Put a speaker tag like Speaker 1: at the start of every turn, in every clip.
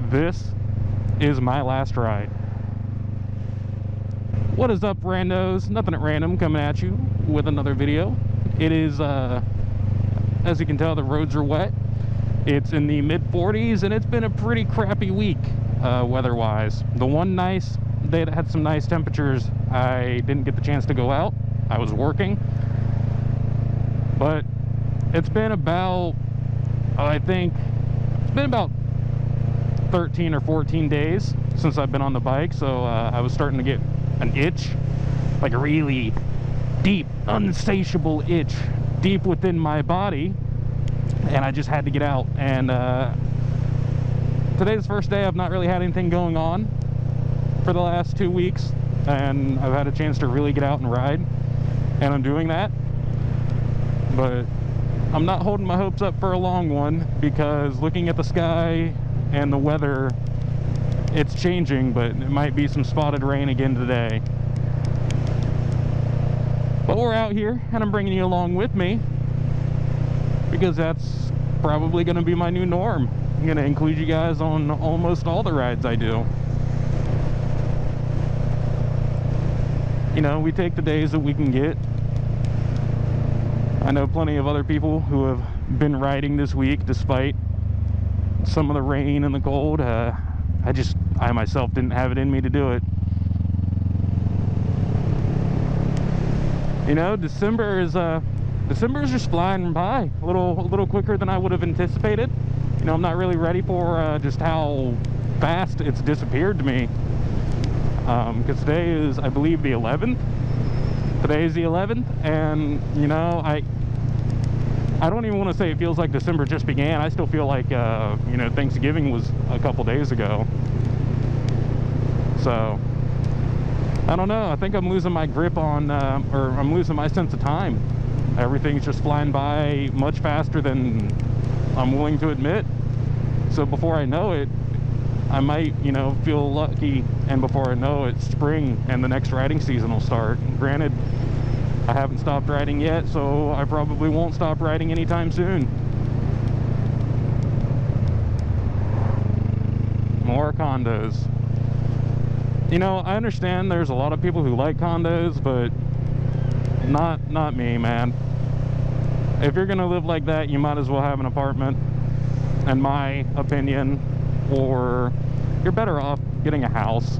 Speaker 1: this is my last ride. What is up, randos? Nothing at random, coming at you with another video. It is, as you can tell, the roads are wet. It's in the mid-40s, and it's been a pretty crappy week, weather-wise. The one nice day that had some nice temperatures, I didn't get the chance to go out. I was working. But it's been about, I think, it's been about 13 or 14 days since I've been on the bike, so I was starting to get an itch, like a really deep, unsatiable itch deep within my body, and I just had to get out. And today's the first day I've not really had anything going on for the last 2 weeks, and I've had a chance to really get out and ride, and I'm doing that. But I'm not holding my hopes up for a long one, because looking at the sky and the weather, it's changing, but it might be some spotted rain again today. But we're out here, and I'm bringing you along with me, because that's probably going to be my new norm. I'm going to include you guys on almost all the rides I do. You know, we take the days that we can get. I know plenty of other people who have been riding this week despite some of the rain and the cold. I myself didn't have it in me to do it. You know, December is just flying by a little quicker than I would have anticipated. You know, I'm not really ready for just how fast it's disappeared to me. Because today is, I believe, the 11th. Today is the 11th, and you know, I don't even want to say it feels like December just began. I still feel like you know, Thanksgiving was a couple days ago. So I don't know, I think I'm losing my grip on or I'm losing my sense of time. Everything's just flying by much faster than I'm willing to admit. So before I know it, I might, you know, feel lucky, and before I know it, spring and the next riding season will start. Granted, I haven't stopped riding yet, so I probably won't stop riding anytime soon. More condos. You know, I understand there's a lot of people who like condos, but not me, man. If you're gonna live like that, you might as well have an apartment, in my opinion. Or you're better off getting a house,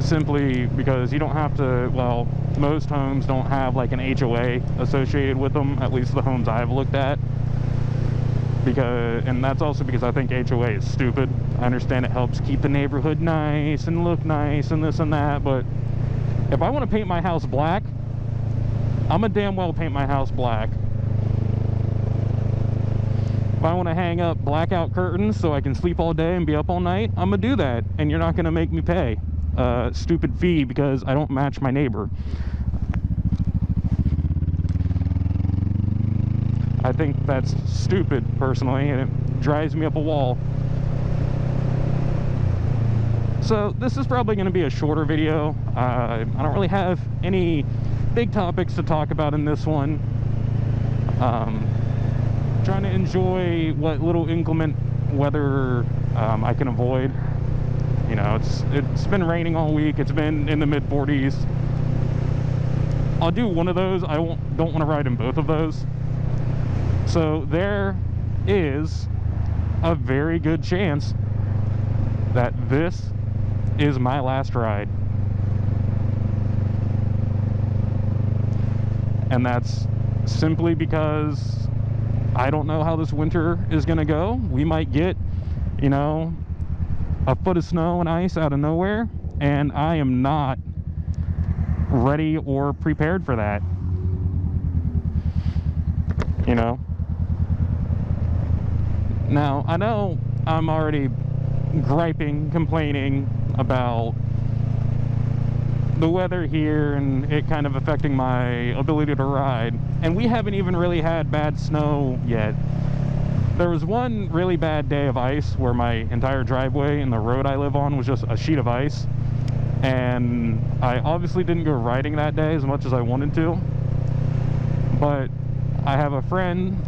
Speaker 1: simply because you don't have to, well, most homes don't have like an HOA associated with them, at least the homes I've looked at. And that's also because I think HOA is stupid. I understand it helps keep the neighborhood nice and look nice and this and that, but if I want to paint my house black, I'm gonna damn well paint my house black. If I want to hang up blackout curtains so I can sleep all day and be up all night, I'm going to do that. And you're not going to make me pay a stupid fee because I don't match my neighbor. I think that's stupid, personally, and it drives me up a wall. So this is probably going to be a shorter video. I don't really have any big topics to talk about in this one. Trying to enjoy what little inclement weather I can avoid. You know, it's been raining all week. It's been in the mid-40s. I'll do one of those. I don't want to ride in both of those. So there is a very good chance that this is my last ride. And that's simply because I don't know how this winter is going to go. We might get, you know, a foot of snow and ice out of nowhere, and I am not ready or prepared for that. You know? Now, I know I'm already griping, complaining about the weather here and it kind of affecting my ability to ride, and we haven't even really had bad snow yet. There was one really bad day of ice where my entire driveway and the road I live on was just a sheet of ice, and I obviously didn't go riding that day as much as I wanted to, but I have a friend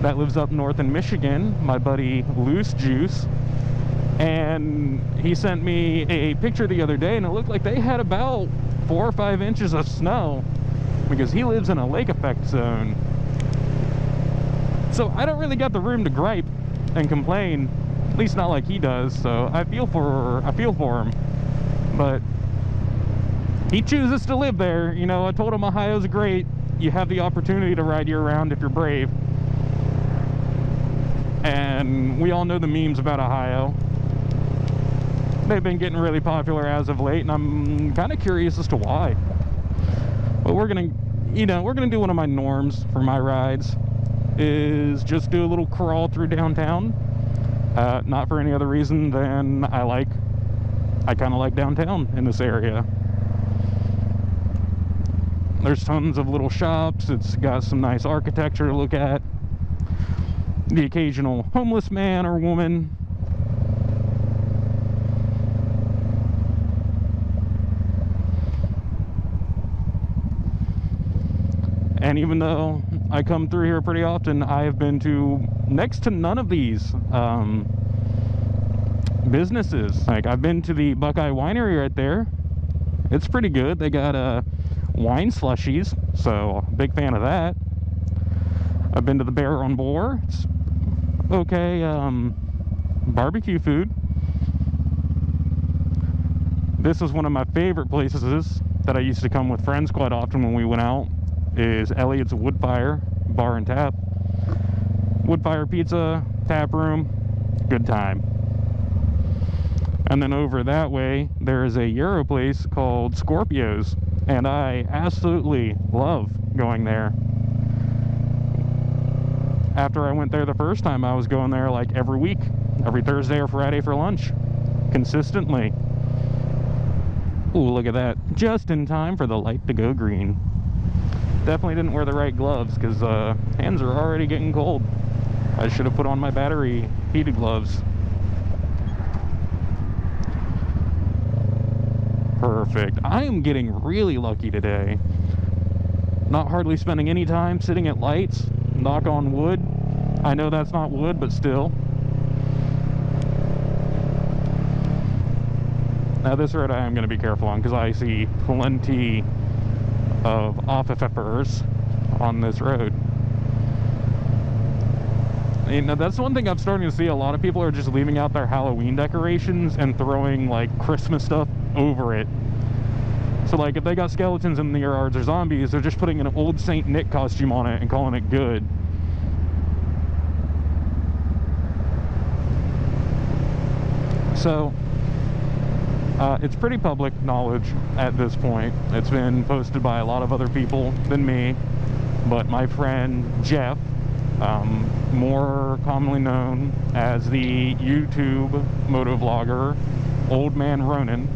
Speaker 1: that lives up north in Michigan, my buddy Loose Juice. And he sent me a picture the other day, and it looked like they had about 4 or 5 inches of snow, because he lives in a lake effect zone. So I don't really got the room to gripe and complain, at least not like he does. So I feel for him. But he chooses to live there. You know, I told him Ohio's great. You have the opportunity to ride year round if you're brave. And we all know the memes about Ohio. They've been getting really popular as of late, and I'm kind of curious as to why. But we're gonna do one of my norms for my rides, is just do a little crawl through downtown. Not for any other reason than I kind of like downtown in this area. There's tons of little shops. It's got some nice architecture to look at. The occasional homeless man or woman. And even though I come through here pretty often, I have been to next to none of these businesses. Like, I've been to the Buckeye Winery right there. It's pretty good. They got wine slushies, so big fan of that. I've been to the Bear on Boar. It's okay. Barbecue food. This is one of my favorite places that I used to come with friends quite often when we went out, is Elliot's Woodfire Bar and Tap. Woodfire Pizza, tap room, good time. And then over that way, there is a Euro place called Scorpios, and I absolutely love going there. After I went there the first time, I was going there like every week, every Thursday or Friday for lunch, consistently. Ooh, look at that. Just in time for the light to go green. Definitely didn't wear the right gloves, because hands are already getting cold. I should have put on my battery heated gloves. Perfect. I am getting really lucky today. Not hardly spending any time sitting at lights. Knock on wood. I know that's not wood, but still. Now this road I am going to be careful on, because I see plenty of officers on this road. You know, that's one thing I'm starting to see. A lot of people are just leaving out their Halloween decorations and throwing like Christmas stuff over it. So like, if they got skeletons in the yards or zombies, they're just putting an old Saint Nick costume on it and calling it good. So it's pretty public knowledge at this point. It's been posted by a lot of other people than me, but my friend Jeff, more commonly known as the YouTube motovlogger Old Man Ronan,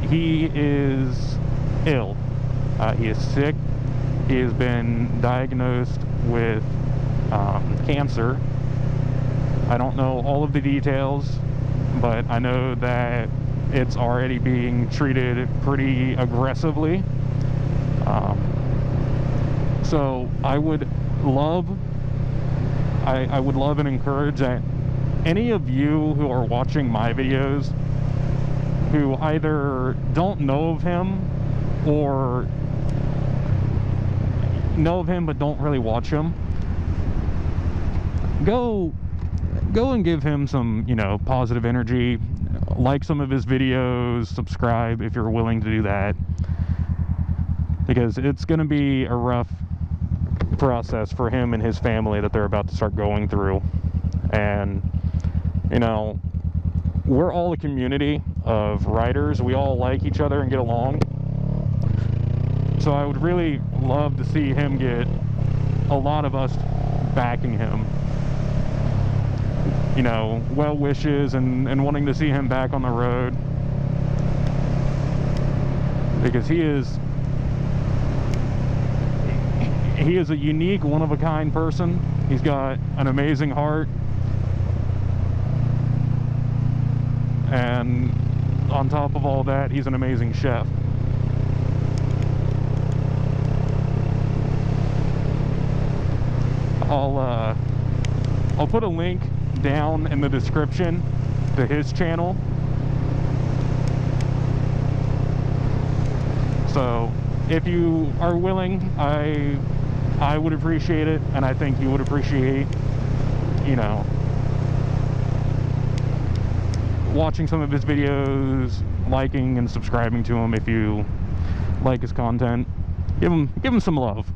Speaker 1: he is ill. He is sick. He has been diagnosed with cancer. I don't know all of the details, but I know that it's already being treated pretty aggressively. So I would love and encourage that any of you who are watching my videos who either don't know of him or know of him but don't really watch him, go and give him some, you know, positive energy. Like some of his videos, subscribe if you're willing to do that, because it's going to be a rough process for him and his family that they're about to start going through. And, you know, we're all a community of riders. We all like each other and get along. So I would really love to see him get a lot of us backing him. You know, well wishes and wanting to see him back on the road, because he is a unique, one-of-a-kind person. He's got an amazing heart, and on top of all that, he's an amazing chef. I'll put a link down in the description to his channel. So if you are willing, I would appreciate it, and I think you would appreciate, you know, watching some of his videos, liking and subscribing to him if you like his content. Give him some love.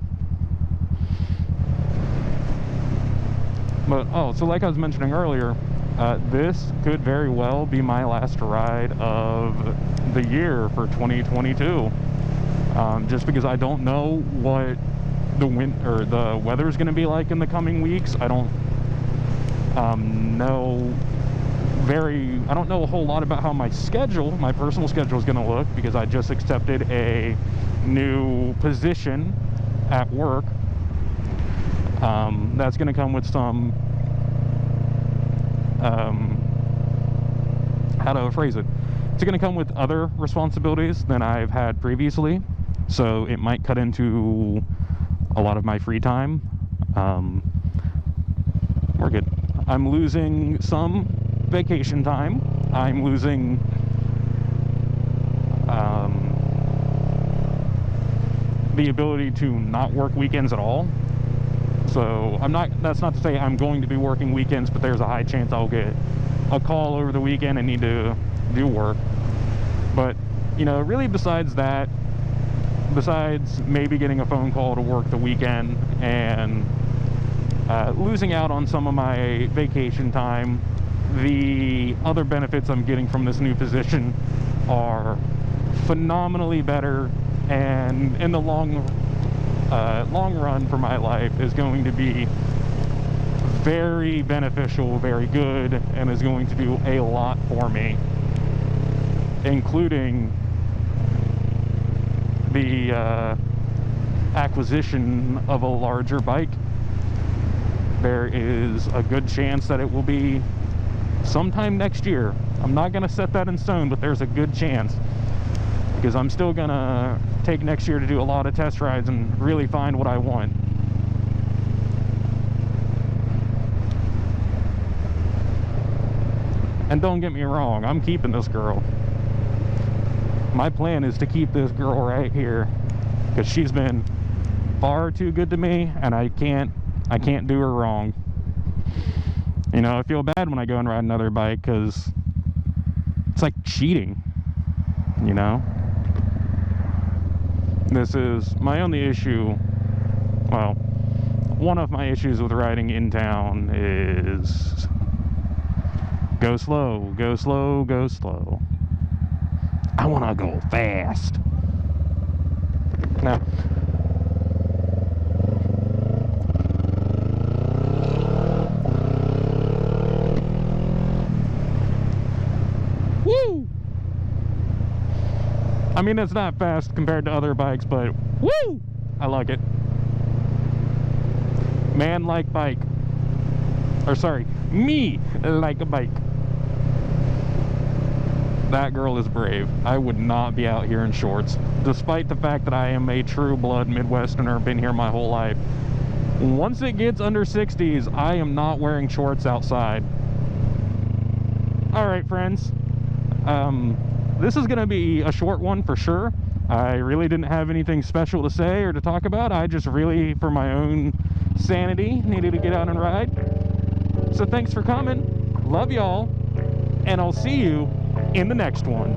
Speaker 1: But so like I was mentioning earlier, this could very well be my last ride of the year for 2022. Just because I don't know what the weather is going to be like in the coming weeks. I don't know a whole lot about how my personal schedule is going to look, because I just accepted a new position at work. That's going to come with some how to phrase it. It's going to come with other responsibilities than I've had previously, so it might cut into a lot of my free time. We're good. I'm losing some vacation time. I'm losing the ability to not work weekends at all. So that's not to say I'm going to be working weekends, but there's a high chance I'll get a call over the weekend and need to do work. But, you know, really besides maybe getting a phone call to work the weekend and losing out on some of my vacation time, the other benefits I'm getting from this new position are phenomenally better, and in the long run for my life is going to be very beneficial, very good, and is going to do a lot for me, including the acquisition of a larger bike. There is a good chance that it will be sometime next year. I'm not going to set that in stone, but there's a good chance, because I'm still going to take next year to do a lot of test rides and really find what I want. And don't get me wrong, I'm keeping this girl. My plan is to keep this girl right here, because she's been far too good to me, and I can't do her wrong. You know, I feel bad when I go and ride another bike, because it's like cheating, you know? This is my only issue. Well, one of my issues with riding in town is go slow, go slow, go slow. I want to go fast. Now, woo! I mean, it's not fast compared to other bikes, but woo! I like it. Man like bike. Or sorry, me like a bike. That girl is brave. I would not be out here in shorts, despite the fact that I am a true blood Midwesterner, been here my whole life. Once it gets under 60s, I am not wearing shorts outside. Alright, friends. This is going to be a short one for sure. I really didn't have anything special to say or to talk about. I just really, for my own sanity, needed to get out and ride. So thanks for coming. Love y'all. And I'll see you in the next one.